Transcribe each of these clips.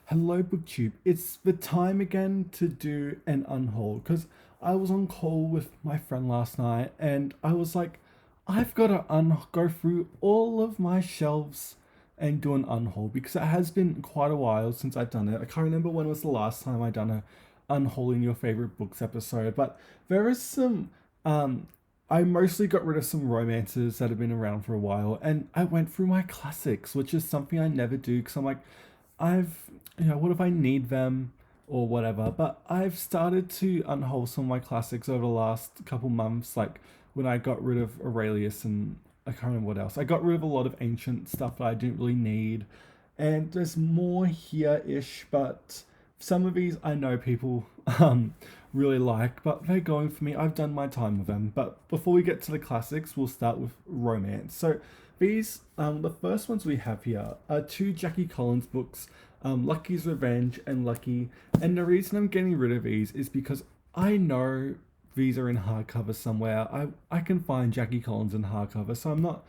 Hello, BookTube. It's the time again to do an unhaul because I was on call with my friend last night and I was like, I've got to go through all of my shelves and do an unhaul because it has been quite a while since I've done it. I can't remember when was the last time I done a unhauling your favorite books episode, but there is some. Um, I mostly got rid of some romances that have been around for a while, and I went through my classics, which is something I never do because I'm like, what if I need them or whatever? But I've started to unhaul some of my classics over the last couple months, like when I got rid of Aurelius and I can't remember what else. I got rid of a lot of ancient stuff that I didn't really need. And there's more here ish, but some of these I know people really like, but they're going for me. I've done my time with them. But before we get to the classics, we'll start with romance. So the first ones we have here are two Jackie Collins books, Lucky's Revenge and Lucky. And the reason I'm getting rid of these is because I know these are in hardcover somewhere. I can find Jackie Collins in hardcover, so I'm not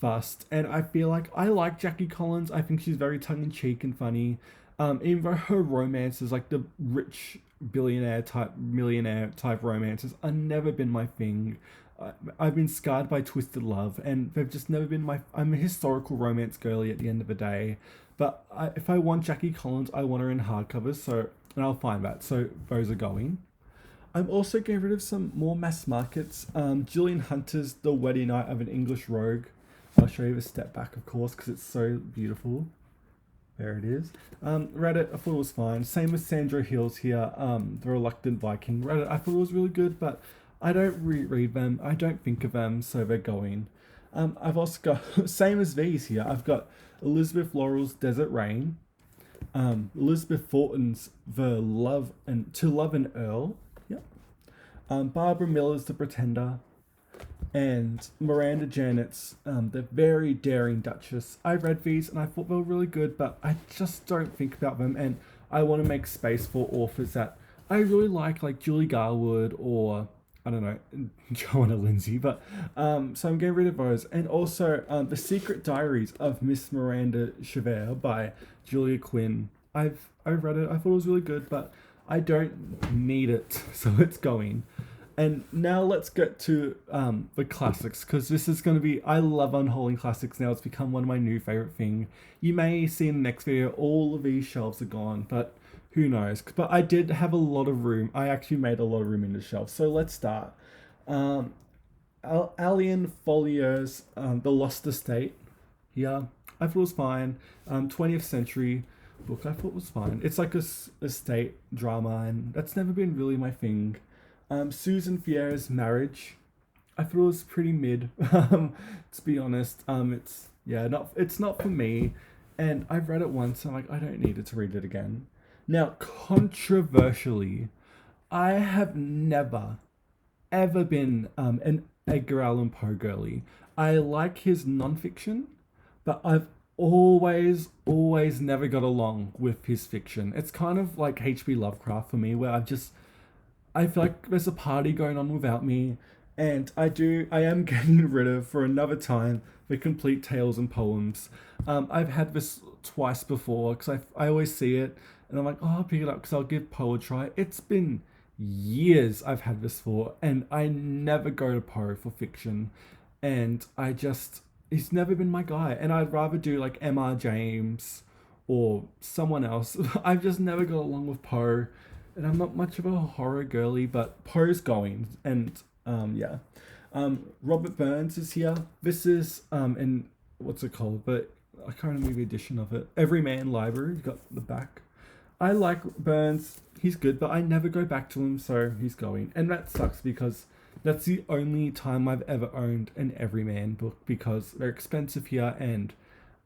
fussed. And I feel like I like Jackie Collins. I think she's very tongue in cheek and funny. Even though her romances, like the rich millionaire type romances, are never been my thing. I've been scarred by Twisted Love, and they've just never been my. I'm a historical romance girly at the end of the day, but if I want Jackie Collins, I want her in hardcovers. So, and I'll find that. So those are going. I'm also getting rid of some more mass markets. Gillian Hunter's The Wedding Night of an English Rogue. I'll show you a step back, of course, because it's so beautiful. There it is. Reddit, I thought it was fine. Same with Sandra Hills here, The Reluctant Viking. Reddit, I thought it was really good, but I don't reread them. I don't think of them, so they're going. I've also got, same as these here, I've got Elizabeth Laurel's Desert Rain, Elizabeth Thornton's The Love and To Love an Earl, yep. Barbara Miller's The Pretender, and Miranda Janet's The Very Daring Duchess. I read these and I thought they were really good, but I just don't think about them, and I want to make space for authors that I really like Julie Garwood or I don't know, Joanna Lindsay, but so I'm getting rid of those. And also The Secret Diaries of Miss Miranda Chavert by Julia Quinn. I've read it, I thought it was really good, but I don't need it, so it's going. And now let's get to the classics, because this is going to be, I love unhauling classics now. It's become one of my new favorite thing. You may see in the next video, all of these shelves are gone, but who knows? But I did have a lot of room. I actually made a lot of room in the shelf. So let's start. Um, Alien Folio's The Lost Estate. Yeah, I thought it was fine. 20th Century book, I thought was fine. It's like a estate drama, and that's never been really my thing. Susan Fierre's Marriage, I thought it was pretty mid. To be honest, it's not for me, and I've read it once. And I'm like, I don't need it to read it again. Now, controversially, I have never ever been an Edgar Allan Poe girly. I like his nonfiction, but I've always never got along with his fiction. It's kind of like H.P. Lovecraft for me, where I feel like there's a party going on without me, and I am getting rid of for another time the complete tales and poems. I've had this twice before because I always see it and I'm like, oh, I'll pick it up because I'll give Poe a try. It's been years I've had this for, and I never go to Poe for fiction, and he's never been my guy, and I'd rather do like M.R. James or someone else. I've just never got along with Poe, and I'm not much of a horror girly, but Poe's going, and yeah. Robert Burns is here. This is in what's it called? But I can't remember the edition of it. Everyman Library. You got the back. I like Burns. He's good, but I never go back to him, so he's going, and that sucks because that's the only time I've ever owned an Everyman book because they're expensive here, and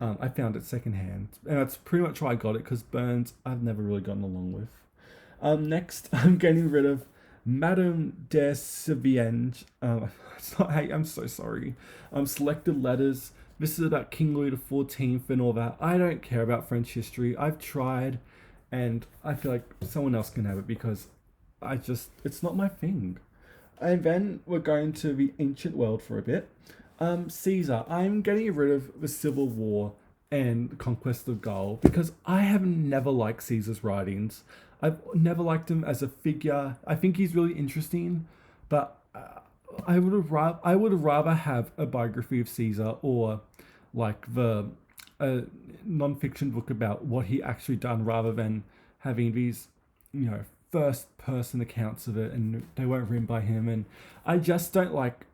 I found it secondhand, and that's pretty much why I got it because Burns I've never really gotten along with. Next, I'm getting rid of Madame de Sevigne. It's not, hey, I'm so sorry. Selected letters. This is about King Louis XIV and all that. I don't care about French history. I've tried, and I feel like someone else can have it because it's not my thing. And then we're going to the ancient world for a bit. Caesar. I'm getting rid of the Civil War and Conquest of Gaul because I have never liked Caesar's writings. I've never liked him as a figure. I think he's really interesting, but I would rather have a biography of Caesar or like the a non-fiction book about what he actually done rather than having these, you know, first person accounts of it and they weren't written by him. And I just don't like,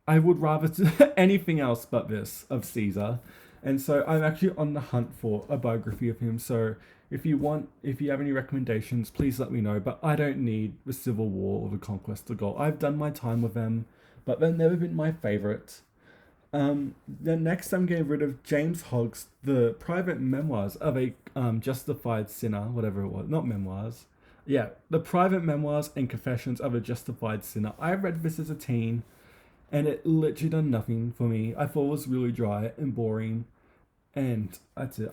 I would rather anything else but this of Caesar. And so I'm actually on the hunt for a biography of him. So if you have any recommendations, please let me know. But I don't need the Civil War or the Conquest of Gaul. I've done my time with them, but they've never been my favorite. Then next I'm getting rid of James Hogg's The Private Memoirs of a Justified Sinner, whatever it was. Not memoirs. Yeah, The Private Memoirs and Confessions of a Justified Sinner. I read this as a teen, and it literally done nothing for me. I thought it was really dry and boring, and that's it.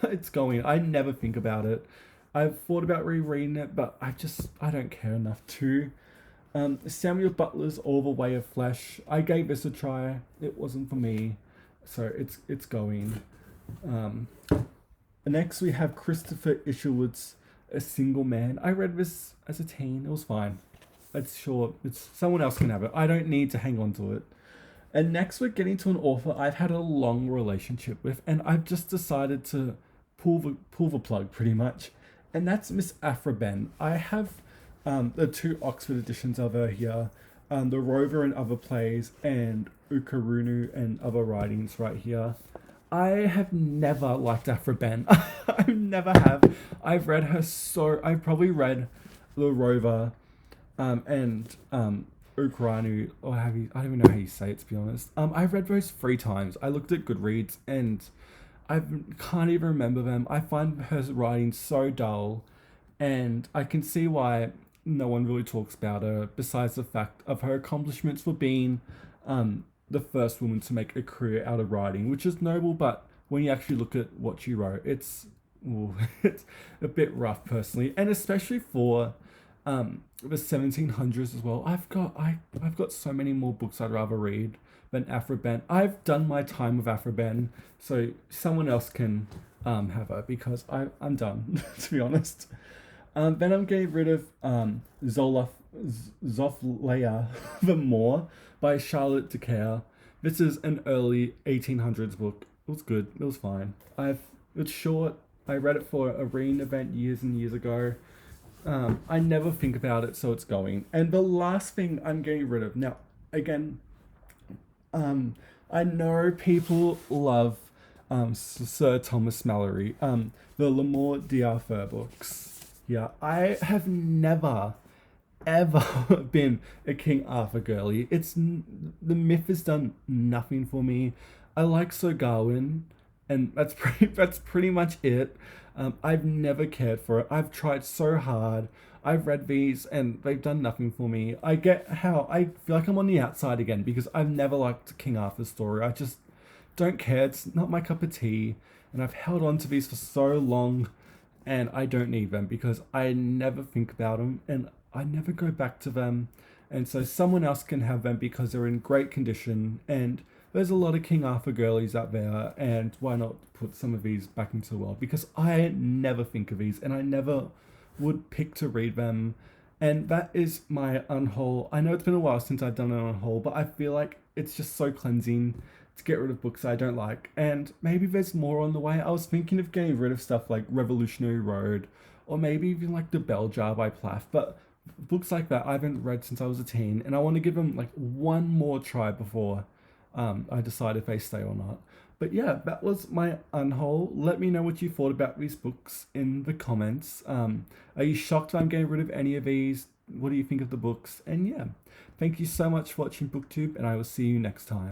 It's going. I never think about it. I've thought about rereading it, but I don't care enough to. Samuel Butler's All the Way of Flesh. I gave this a try. It wasn't for me, so it's going. Um, Next we have Christopher Isherwood's A Single Man. I read this as a teen. It was fine. It's short. It's someone else can have it. I don't need to hang on to it. And next we're getting to an author I've had a long relationship with, and I've just decided to pull the plug pretty much, and that's Miss Aphra Behn. I have the two Oxford editions of her here, The Rover and Other Plays, and Ukarunu and Other Writings right here. I have never liked Aphra Behn. I never have. I've probably read The Rover and Ukrainu, or I don't even know how you say it, to be honest. I've read those 3 times. I looked at Goodreads and I can't even remember them. I find her writing so dull, and I can see why no one really talks about her, besides the fact of her accomplishments for being the first woman to make a career out of writing, which is noble, but when you actually look at what she wrote, it's it's a bit rough personally, and especially for the 1700s as well. I've got so many more books I'd rather read than Aphra Behn. I've done my time with Aphra Behn, so someone else can have her because I'm done to be honest. Then I'm getting rid of Zofleia the Moor by Charlotte Decatur. This is an early 1800s book. It was good. It was fine. It's short. I read it for a reading event years and years ago. I never think about it, so it's going. And the last thing I'm getting rid of now, again, I know people love Sir Thomas Malory, the L'Amour d'Arthur books. Yeah, I have never ever been a King Arthur girly. The myth has done nothing for me. I like Sir Gawain, and that's pretty much it. I've never cared for it. I've tried so hard. I've read these and they've done nothing for me. I get how I feel like I'm on the outside again because I've never liked King Arthur's story. I just don't care. It's not my cup of tea, and I've held on to these for so long, and I don't need them because I never think about them and I never go back to them. And so someone else can have them because they're in great condition, and there's a lot of King Arthur girlies out there, and why not put some of these back into the world? Because I never think of these, and I never would pick to read them. And that is my unhaul. I know it's been a while since I've done an unhaul, but I feel like it's just so cleansing to get rid of books I don't like. And maybe there's more on the way. I was thinking of getting rid of stuff like Revolutionary Road, or maybe even like The Bell Jar by Plath, but books like that I haven't read since I was a teen, and I want to give them like one more try before I decide if they stay or not. But yeah, that was my unhaul. Let me know what you thought about these books in the comments. Are you shocked that I'm getting rid of any of these? What do you think of the books? And yeah, thank you so much for watching BookTube, and I will see you next time.